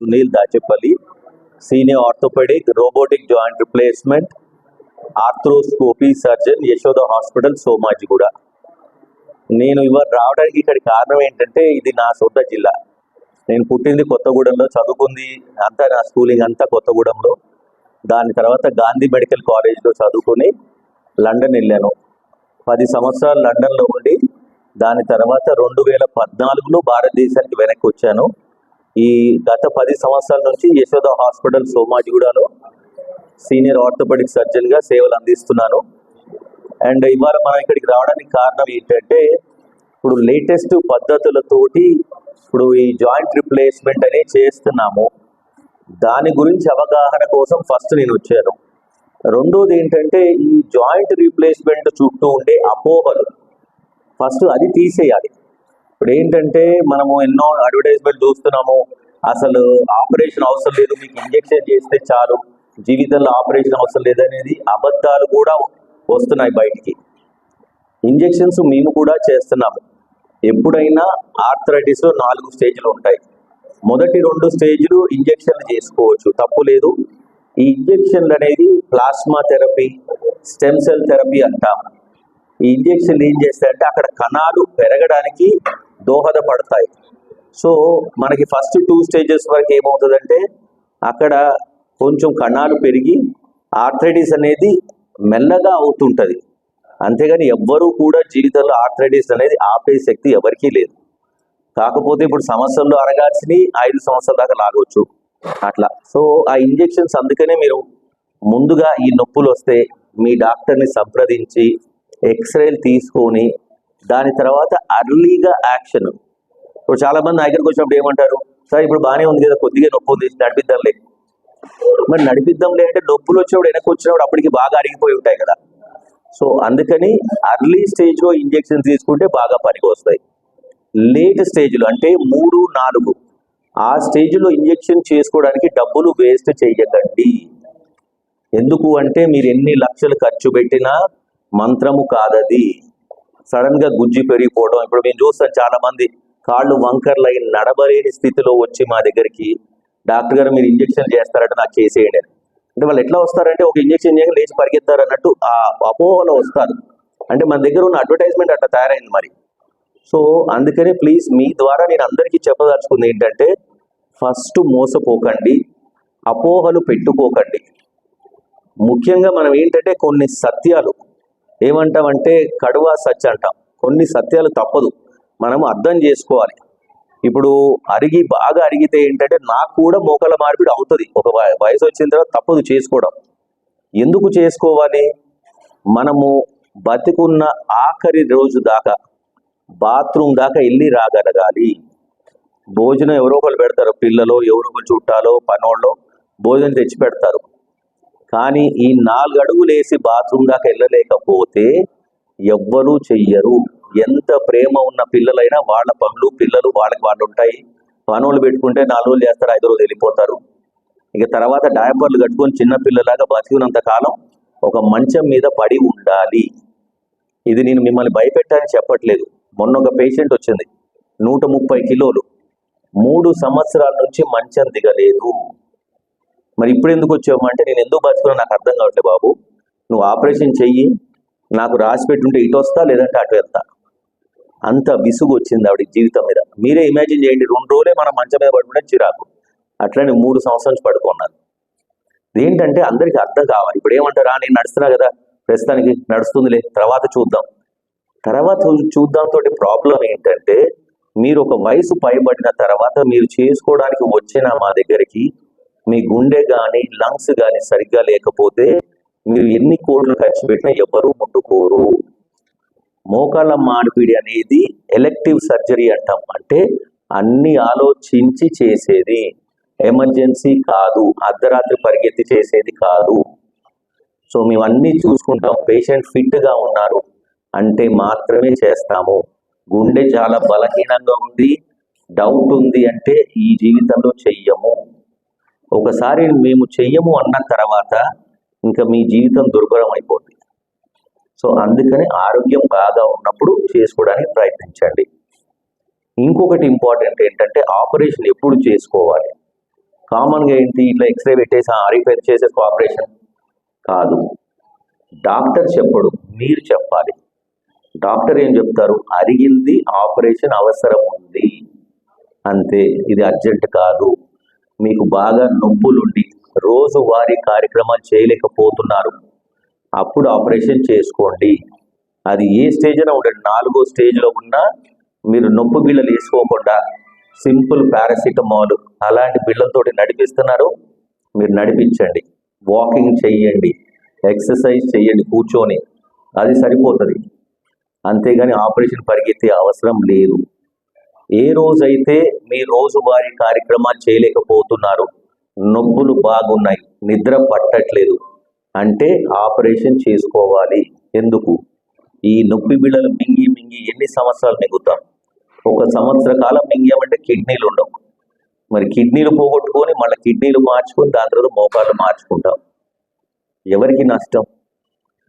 Sunil Dachepalli, senior orthopaedic robotic joint replacement arthroscopy surgeon, Yashoda hospital, Somajiguda. నేను ఇవాళ రావడానికి ఇక్కడికి కారణం ఏంటంటే ఇది నా సొంత జిల్లా. నేను పుట్టింది కొత్తగూడెంలో, చదువుకుంది అంతా, నా స్కూలింగ్ అంతా కొత్తగూడెంలో. దాని తర్వాత గాంధీ మెడికల్ కాలేజ్లో చదువుకొని లండన్ వెళ్ళాను. 10 సంవత్సరాలు లండన్లో ఉండి దాని తర్వాత 2014లో భారతదేశానికి వెనక్కి వచ్చాను. ఈ గత 10 సంవత్సరాల నుంచి యశోద హాస్పిటల్ సోమాజిగూడలో సీనియర్ ఆర్థోపెడిక్ సర్జన్గా సేవలు అందిస్తున్నాను. అండ్ ఇవాళ మనం ఇక్కడికి రావడానికి కారణం ఏంటంటే ఇప్పుడు లేటెస్ట్ పద్ధతులతోటి ఇప్పుడు ఈ జాయింట్ రిప్లేస్మెంట్ అనేది చేస్తున్నాము. దాని గురించి అవగాహన కోసం ఫస్ట్ నేను వచ్చాను. రెండోది ఏంటంటే ఈ జాయింట్ రీప్లేస్మెంట్ చుట్టూ ఉండే అపోహలు ఫస్ట్ అది తీసేయాలి. ఇప్పుడు ఏంటంటే మనము ఎన్నో అడ్వర్టైజ్మెంట్ చూస్తున్నాము, అసలు ఆపరేషన్ అవసరం లేదు, మీకు ఇంజెక్షన్ చేస్తే చాలు, జీవితంలో ఆపరేషన్ అవసరం లేదనేది అబద్ధాలు కూడా వస్తున్నాయి బయటికి. ఇంజెక్షన్స్ మేము కూడా చేస్తున్నాము. ఎప్పుడైనా ఆర్థరైటిస్లో 4 స్టేజ్లు ఉంటాయి. మొదటి 2 స్టేజ్లు ఇంజెక్షన్లు చేసుకోవచ్చు, తప్పు లేదు. ఈ ఇంజెక్షన్లు అనేది plasma therapy, stem cell therapy అంటాం. ఈ ఇంజెక్షన్లు ఏం చేస్తాయంటే అక్కడ కణాలు పెరగడానికి దోహదపడతాయి. సో మనకి ఫస్ట్ 2 స్టేజెస్ వరకు ఏమవుతుందంటే అక్కడ కొంచెం కణాలు పెరిగి ఆర్థరైటిస్ అనేది మెల్లగా అవుతుంటుంది. అంతేగాని ఎవ్వరూ కూడా జీవితంలో ఆర్థరైటిస్ అనేది ఆపే శక్తి ఎవరికీ లేదు. కాకపోతే ఇప్పుడు సంవత్సరంలో అరగాల్సినవి 5 సంవత్సరాల దాకా లాగవచ్చు అట్లా. సో ఆ ఇంజెక్షన్స్ అందుకనే మీరు ముందుగా ఈ నొప్పులు వస్తే మీ డాక్టర్ని సంప్రదించి ఎక్స్రేలు తీసుకొని దాని తర్వాత అర్లీగా యాక్షన్. ఇప్పుడు చాలామంది దగ్గరికి వచ్చినప్పుడు ఏమంటారు, సార్ ఇప్పుడు బాగానే ఉంది కదా, కొద్దిగా నొప్పి ఉంది, నడిపిద్దాంలే. మరి నడిపిద్దాంలే అంటే నొప్పులు వచ్చినప్పుడు వెనక్కి వచ్చినప్పుడు అప్పటికి బాగా అరిగిపోయి ఉంటాయి కదా. సో అందుకని అర్లీ స్టేజ్లో ఇంజెక్షన్ తీసుకుంటే బాగా పనికి వస్తాయి. లేట్ స్టేజ్లో అంటే 3, 4 ఆ స్టేజ్లో ఇంజెక్షన్ చేసుకోవడానికి డబ్బులు వేస్ట్ చేయకండి. ఎందుకు అంటే మీరు ఎన్ని లక్షలు ఖర్చు పెట్టినా మంత్రము కాదది. సడన్గా గుజ్జి పెరిగిపోవడం. ఇప్పుడు మేము చూస్తాం చాలా మంది కాళ్ళు వంకర్లు అయి నడబలేని స్థితిలో వచ్చి మా దగ్గరికి, డాక్టర్ గారు మీరు ఇంజెక్షన్ చేస్తారంటే నాకు చేసేయండి అంటే వాళ్ళు ఎట్లా వస్తారంటే ఒక ఇంజెక్షన్ చేయక లేచి పరిగెత్తారు అన్నట్టు ఆ అపోహలో వస్తారు. అంటే మన దగ్గర ఉన్న అడ్వర్టైజ్మెంట్ అట్లా తయారైంది మరి. సో అందుకనే ప్లీజ్ మీ ద్వారా నేను అందరికీ చెప్పదలుచుకుంది ఏంటంటే ఫస్ట్ మోసపోకండి, అపోహలు పెట్టుకోకండి. ముఖ్యంగా మనం ఏంటంటే కొన్ని సత్యాలు ఏమంటామంటే కడువా సత్య అంటాం. కొన్ని సత్యాలు తప్పదు, మనం అర్థం చేసుకోవాలి. ఇప్పుడు బాగా అరిగితే ఏంటంటే నాకు కూడా మోకాల మార్పిడి అవుతుంది. ఒక వయసు వచ్చిన తర్వాత తప్పదు చేసుకోవడం. ఎందుకు చేసుకోవాలి? మనము బతికున్న ఆఖరి రోజు దాకా బాత్రూమ్ దాకా వెళ్ళి రాగలగాలి. భోజనం ఎవరో ఒకరు పెడతారు, పిల్లలు ఎవరో ఒకరు చుట్టాలో పనోళ్ళు భోజనం తెచ్చి పెడతారు. కానీ ఈ 4 అడుగులు వేసి బాత్రూమ్ దాకా వెళ్ళలేకపోతే ఎవ్వరూ చెయ్యరు. ఎంత ప్రేమ ఉన్న పిల్లలైనా వాళ్ళ పనులు పిల్లలు వాళ్ళకి వాళ్ళు ఉంటాయి. పనులు పెట్టుకుంటే 4 రోజులు చేస్తారు, 5 రోజులు వెళ్ళిపోతారు. ఇక తర్వాత డయాపర్లు కట్టుకొని చిన్న పిల్లలాగా బతికినంత కాలం ఒక మంచం మీద పడి ఉండాలి. ఇది నేను మిమ్మల్ని భయపెట్టాలని చెప్పట్లేదు. మొన్న ఒక పేషెంట్ వచ్చింది, 130 కిలోలు, 3 సంవత్సరాల నుంచి మంచం దిగలేదు. మరి ఇప్పుడు ఎందుకు వచ్చామంటే నేను ఎందుకు బతుకున్నా నాకు అర్థం కావట్లేదు బాబు, నువ్వు ఆపరేషన్ చెయ్యి, నాకు రాసి పెట్టుంటే ఇటు వస్తా లేదంటే అటు వెళ్తా. అంత విసుగు వచ్చింది ఆవిడ జీవితం మీద. మీరే ఇమాజిన్ చేయండి, 2 రోజులే మనం మంచం మీద పడుకుంటే చిరాకు, అట్లనే 3 సంవత్సరాల నుంచి పడుకున్నాను. ఏంటంటే అందరికీ అర్థం కావాలి. ఇప్పుడు ఏమంటారా, నేను నడుస్తున్నా కదా, ప్రస్తుతానికి నడుస్తుందిలే, తర్వాత చూద్దాం తోటి ప్రాబ్లం ఏంటంటే మీరు ఒక వయసు పైబడిన తర్వాత మీరు చేసుకోవడానికి వచ్చిన మా దగ్గరికి మీ గుండె కానీ లంగ్స్ కానీ సరిగ్గా లేకపోతే మీరు ఎన్ని కోట్లు ఖర్చు పెట్టినా ఎవ్వరూ ముట్టుకోరు. మోకాళ్ళ మార్పిడి అనేది ఎలెక్టివ్ సర్జరీ అంటాం. అంటే అన్ని ఆలోచించి చేసేది, ఎమర్జెన్సీ కాదు, అర్ధరాత్రి పరిగెత్తి చేసేది కాదు. సో మేము అన్నీ చూసుకుంటాం. పేషెంట్ ఫిట్గా ఉన్నారు అంటే మాత్రమే చేస్తాము. గుండె చాలా బలహీనంగా ఉంది, డౌట్ ఉంది అంటే ఈ జీవితంలో చెయ్యము. ఒకసారి మేము చెయ్యము అన్న తర్వాత ఇంకా మీ జీవితం దుర్భరం అయిపోతుంది. సో అందుకని ఆరోగ్యం బాగా ఉన్నప్పుడు చేసుకోవడానికి ప్రయత్నించండి. ఇంకొకటి ఇంపార్టెంట్ ఏంటంటే ఆపరేషన్ ఎప్పుడు చేసుకోవాలి. కామన్గా ఏంటి, ఇట్లా ఎక్స్రే పెట్టేసి రిపేర్ చేసే ఆపరేషన్ కాదు. డాక్టర్ చెప్పడు, మీరు చెప్పాలి. డాక్టర్ ఏం చెప్తారు, అరిగింది, ఆపరేషన్ అవసరం ఉంది అంతే, ఇది అర్జెంట్ కాదు. మీకు బాగా నొప్పులుండి రోజువారీ కార్యక్రమాలు చేయలేకపోతున్నారు, అప్పుడు ఆపరేషన్ చేసుకోండి. అది ఏ స్టేజ్ అయినా ఉండండి, 4వ స్టేజ్లో ఉన్నా మీరు నొప్పి బిళ్ళలు వేసుకోకుండా సింపుల్ పారాసిటమాల్ అలాంటి బిళ్ళలతోటి నడిపిస్తున్నారు, మీరు నడిపించండి. వాకింగ్ చెయ్యండి, ఎక్సర్సైజ్ చెయ్యండి కూర్చొని, అది సరిపోతుంది. అంతేగాని ఆపరేషన్ పరిగెత్తే అవసరం లేదు. ఏ రోజైతే మీ రోజువారీ కార్యక్రమాలు చేయలేకపోతున్నారు, నొప్పులు బాగున్నాయి, నిద్ర పట్టట్లేదు అంటే ఆపరేషన్ చేసుకోవాలి. ఎందుకు? ఈ నొప్పి బిళ్ళలు మింగి మింగి ఎన్ని సంవత్సరాలు మింగుతాం? 1 సంవత్సర కాలం మింగామంటే కిడ్నీలు ఉండవు. మరి కిడ్నీలు పోగొట్టుకొని మళ్ళీ కిడ్నీలు మార్చుకొని దాని తర్వాత మోకాళ్ళు మార్చుకుంటాం. ఎవరికి నష్టం?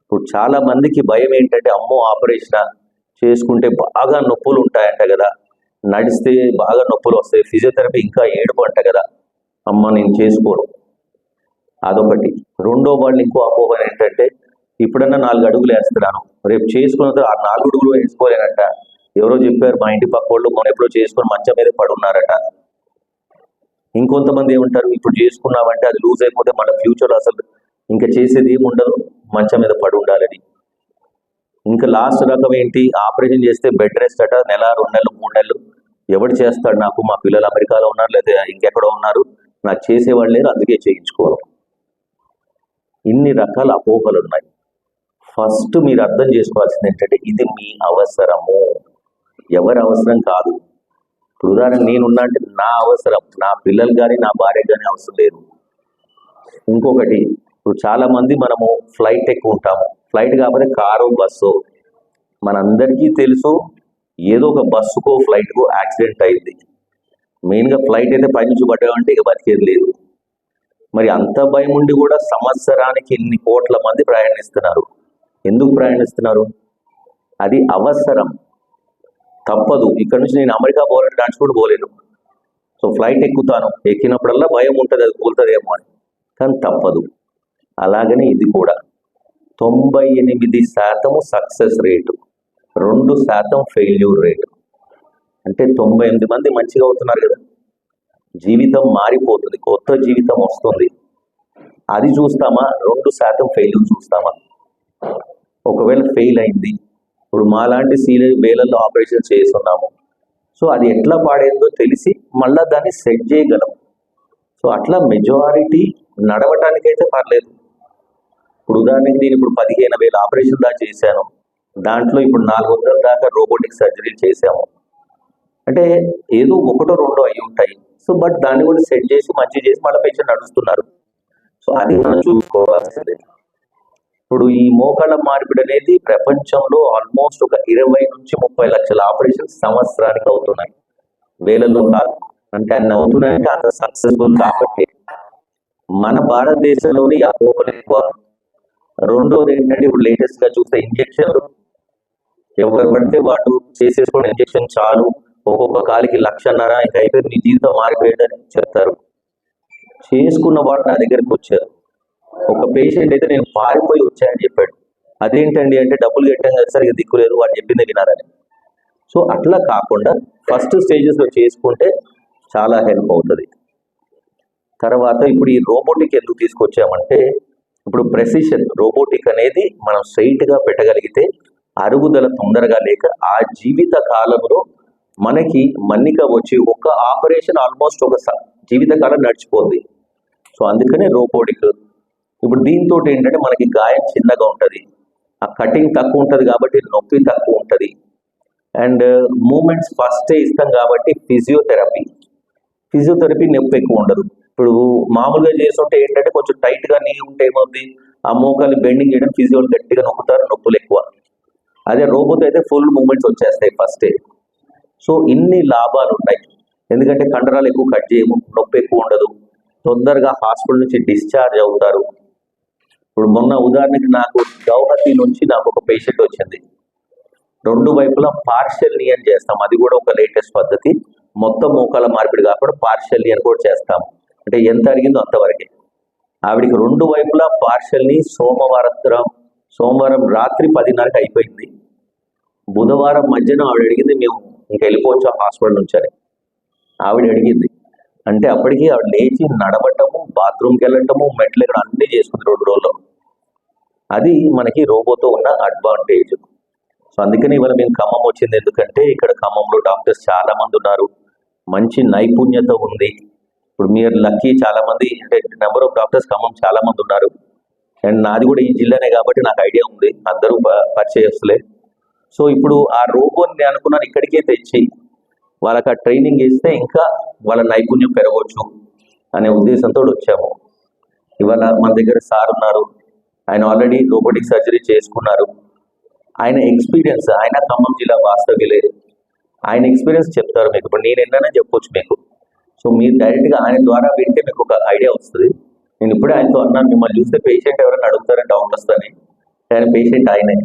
ఇప్పుడు చాలా మందికి భయం ఏంటంటే, అమ్మో ఆపరేషన్ చేసుకుంటే బాగా నొప్పులు ఉంటాయంట కదా, నడిస్తే బాగా నొప్పులు వస్తాయి, ఫిజియోథెరపీ ఇంకా ఏడుపు అంట కదా, అమ్మ నేను చేసుకోను. అదొకటి. రెండో వాళ్ళు ఇంకో అపోహ ఏంటంటే, ఇప్పుడన్నా 4 అడుగులు వేస్తున్నాను, రేపు చేసుకున్న తర్వాత 4 అడుగులు వేసుకోలేనట. ఎవరో చెప్పారు, మా ఇంటి పక్క వాళ్ళు మనం ఎప్పుడో చేసుకొని మంచం మీద పడున్నారట. ఇంకొంతమంది ఏమంటారు, ఇప్పుడు చేసుకున్నామంటే అది లూజ్ అయిపోతే మన ఫ్యూచర్లో అసలు ఇంకా చేసేది ఏమి ఉండదు, మంచం మీద పడి ఉండాలని. ఇంకా లాస్ట్ రకం ఏంటి, ఆపరేషన్ చేస్తే బెడ్ రెస్ట్ అట, 1 నెల 2 నెలలు 3 నెలలు ఎవడు చేస్తాడు, నాకు మా పిల్లలు అమెరికాలో ఉన్నారు లేదా ఇంకెక్కడో ఉన్నారు, నాకు చేసేవాళ్ళు లేరు అందుకే చేయించుకోను. ఇన్ని రకాల అపోహలు ఉన్నాయి. ఫస్ట్ మీరు అర్థం చేసుకోవాల్సింది ఏంటంటే, ఇది మీ అవసరము, ఎవరి అవసరం కాదు. ఇప్పుడు ఉదాహరణ నేనున్నా అంటే నా అవసరం, నా పిల్లలు కానీ నా భార్య కానీ అవసరం లేదు. ఇంకొకటి, ఇప్పుడు చాలా మంది మనము ఫ్లైట్ ఎక్కువ ఉంటాము, ఫ్లైట్ కాకపోతే కారు బస్సు. మనందరికీ తెలుసు, ఏదో ఒక బస్సుకో ఫ్లైట్కో యాక్సిడెంట్ అయింది. మెయిన్గా ఫ్లైట్ అయితే పైనుంచి పడ్డామంటే ఇక బతికేది లేదు. మరి అంత భయం ఉండి కూడా సంవత్సరానికి ఇన్ని కోట్ల మంది ప్రయాణిస్తున్నారు. ఎందుకు ప్రయాణిస్తున్నారు? అది అవసరం, తప్పదు. ఇక్కడ నుంచి నేను అమెరికా పోవాలంటే నడుచుకుంటూ పోలేను. సో ఫ్లైట్ ఎక్కుతాను, ఎక్కినప్పుడల్లా భయం ఉంటుంది అది కూలుతుందేమో అని, కానీ తప్పదు. అలాగనే ఇది కూడా 98% సక్సెస్ రేటు, 2% ఫెయిల్యూర్ రేటు. అంటే 98 మంది మంచిగా అవుతున్నారు కదా, జీవితం మారిపోతుంది, కొత్త జీవితం వస్తుంది. అది చూస్తామా? 2% ఫెయిల్యూర్ చూస్తామా? ఒకవేళ ఫెయిల్ అయింది, ఇప్పుడు మాలాంటి వేలల్లో ఆపరేషన్ చేస్తున్నాము, సో అది ఎట్లా పాడైందో తెలిసి మళ్ళీ దాన్ని సెట్ చేయగలం. సో అట్లా మెజారిటీ నడవటానికైతే పర్లేదు. ఇప్పుడు ఉదాహరణకి నేను ఇప్పుడు 15,000 ఆపరేషన్ దాకా చేశాను, దాంట్లో ఇప్పుడు 400 దాకా రోబోటిక్ సర్జరీ చేశాము. అంటే ఏదో 1 2 అయి ఉంటాయి. సో బట్ దాన్ని కూడా సెట్ చేసి మంచి చేసి మళ్ళీ పేషెంట్ నడుస్తున్నారు. సో అది మనం చూసుకోవాల్సిందే. ఇప్పుడు ఈ మోకాళ్ళ మార్పిడి అనేది ప్రపంచంలో ఆల్మోస్ట్ ఒక 20 నుంచి 30 లక్షల ఆపరేషన్ సంవత్సరానికి అవుతున్నాయి, వేలలో కాదు. అంటే అన్ని అవుతున్నాయంటే అంత సక్సెస్ఫుల్ కాబట్టి. మన భారతదేశంలోని అపోహలు ఎక్కువ. రెండోది ఏంటంటే, ఇప్పుడు లేటెస్ట్ గా చూస్తే ఇంజక్షన్లు, ఎవరు పడితే వాడు చేసేసుకున్న ఇంజక్షన్ చాలు, ఒక్కొక్క కాలికి 1,50,000 ఇంకా అయిపోయింది నీ జీవితం మారిపోయేదని చెప్తారు. చేసుకున్న వాడు నా దగ్గరికి వచ్చారు, ఒక పేషెంట్ అయితే నేను పారిపోయి వచ్చాయని చెప్పాడు. అదేంటండి అంటే, డబ్బులు కట్టాం కదా సార్, ఇక దిక్కులేదు, వాడు చెప్పింది వినాలని. సో అట్లా కాకుండా ఫస్ట్ స్టేజెస్లో చేసుకుంటే చాలా హెల్ప్ అవుతుంది. తర్వాత ఇప్పుడు ఈ రోబోటిక్ ఎందుకు తీసుకొచ్చామంటే, ఇప్పుడు ప్రెసిషన్ రోబోటిక్ అనేది మనం స్ట్రైట్గా పెట్టగలిగితే అరుగుదల తొందరగా లేక ఆ జీవిత కాలంలో మనకి మన్నిక వచ్చి ఒక ఆపరేషన్ ఆల్మోస్ట్ ఒక జీవితకాలం నడిచిపోద్ది. సో అందుకనే రోబోటిక్. ఇప్పుడు దీంతో ఏంటంటే మనకి గాయం చిన్నగా ఉంటుంది, ఆ కటింగ్ తక్కువ ఉంటుంది కాబట్టి నొప్పి తక్కువ ఉంటుంది, అండ్ మూమెంట్స్ ఫస్టే ఇస్తాం కాబట్టి ఫిజియోథెరపీ నొప్పి ఎక్కువ ఉండదు. ఇప్పుడు మామూలుగా చేస్తుంటే ఏంటంటే కొంచెం టైట్గా నీ ఉంటే ఏమవుతుంది, ఆ మోకాలు బెండింగ్ చేయడం, ఫిజియోలు గట్టిగా నొక్కుతారు, నొప్పులు ఎక్కువ. అదే రోబోట్ అయితే ఫుల్ మూమెంట్స్ వచ్చేస్తాయి ఫస్టే. సో ఇన్ని లాభాలు ఉన్నాయి. ఎందుకంటే కండరాలు ఎక్కువ కట్ చేయము, నొప్పి ఎక్కువ ఉండదు, తొందరగా హాస్పిటల్ నుంచి డిశ్చార్జ్ అవుతారు. ఇప్పుడు మొన్న ఉదాహరణకి నాకు గౌహతి నుంచి నాకు ఒక పేషెంట్ వచ్చింది, 2 వైపులా పార్షియల్ నీ అని చేస్తాం, అది కూడా ఒక లేటెస్ట్ పద్ధతి. మొత్తం మోకాల మార్పిడి కాకుండా పార్షియల్ నీ అని కూడా చేస్తాము. అంటే ఎంత అడిగిందో అంతవరకే. ఆవిడికి 2 వైపులా పార్షల్ని సోమవారం రాత్రి 10:30కి అయిపోయింది. బుధవారం మధ్యాహ్నం ఆవిడ అడిగింది, మేము ఇంక వెళ్ళిపోవచ్చు హాస్పిటల్ నుంచి అని ఆవిడ అడిగింది. అంటే అప్పటికి ఆవిడ లేచి నడవటము, బాత్రూమ్కి వెళ్ళటము, మెట్లు ఎక్కడ అన్నీ చేసుకుంది 2 రోజుల్లో. అది మనకి రోబోతో ఉన్న అడ్వాంటేజ్. సో అందుకని ఇవాళ మేము ఖమ్మం వచ్చింది, ఎందుకంటే ఇక్కడ ఖమ్మంలో డాక్టర్స్ చాలా మంది ఉన్నారు, మంచి నైపుణ్యత ఉంది. ఇప్పుడు మీరు లక్కీ, చాలా మంది అంటే నెంబర్ ఆఫ్ డాక్టర్స్ ఖమ్మం చాలా మంది ఉన్నారు. అండ్ నాది కూడా ఈ జిల్లానే కాబట్టి నాకు ఐడియా ఉంది, అందరూ పరిచయస్తులే. సో ఇప్పుడు ఆ రోబోని నేను అనుకున్నాను ఇక్కడికే తెచ్చి వాళ్ళకి ఆ ట్రైనింగ్ ఇస్తే ఇంకా వాళ్ళ నైపుణ్యం పెరగవచ్చు అనే ఉద్దేశంతో వచ్చాము. ఇవాళ మన దగ్గర సార్ ఉన్నారు, ఆయన ఆల్రెడీ రోబోటిక్ సర్జరీ చేసుకున్నారు. ఆయన ఎక్స్పీరియన్స్, ఆయన ఖమ్మం జిల్లా వాస్తవ్యులే, ఆయన ఎక్స్పీరియన్స్ చెప్తారు మీకు. ఇప్పుడు నేను ఎన్నైనా చెప్పొచ్చు మీకు. సో మీరు డైరెక్ట్గా ఆయన ద్వారా వింటే మీకు ఒక ఐడియా వస్తుంది. నేను ఇప్పుడే ఆయనతో అన్నాను, మిమ్మల్ని చూస్తే పేషెంట్ ఎవరైనా అడుగుతారని డౌట్ వస్తుంది, కానీ పేషెంట్ ఆయనే.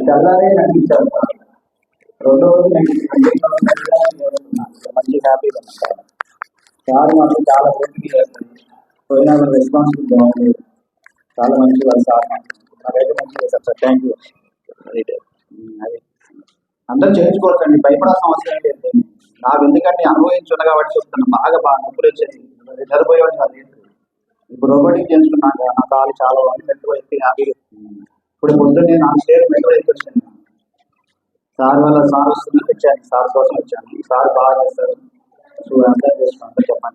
తెల్లారే నటించారు. రెండో రోజు మంచి హ్యాపీగా ఉన్నాను. సార్ మాకు చాలా ఓపిక చేస్తుంది, పోయినా రెస్పాన్సిబిలిటీ బాగుంది, చాలా మంచి వాళ్ళు సార్ నాకైతే మంచిగా చేశారు సార్. Thank you. అది అందరూ చేయించుకోవచ్చండి, భయపడాల్సిన అవసరం లేదు. నాకు ఎందుకంటే అనుభవించున్నా కాబట్టి చెప్తున్నాను, బాగా నొప్పులు వచ్చేది, నిద్రపోయేవాడిని కాదు. ఇప్పుడు రోబోటిక్ చేయించుకున్నాక నా కాలు చాలా మెట్టుకు హ్యాపీగా. ఇప్పుడు పొద్దున్నే 4 స్టేర్ మెట్టుకు వచ్చాను. సార్ వల్ల సార్ వస్తుందని వచ్చాను, సార్ కోసం వచ్చాను. సార్ బాగా చేస్తారు. సో అందరూ చేస్తాను,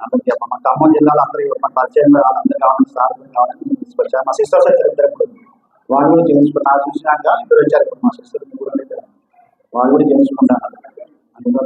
అందరికి చెప్పాను. మా ఖమ్మం జిల్లాలో అందరూ మన పరిచయం అందరూ కావాలని సార్ కావాలని తీసుకొచ్చాను. మా సిస్టర్స్ వచ్చారు ఇద్దరు, వాళ్ళు కూడా చేయించుకున్నారు. చూసినాక ఇద్దరు వచ్చారు, ఇప్పుడు మా సిస్టర్ కూడా వాళ్ళు కూడా చేయించుకుంటాను. అందులో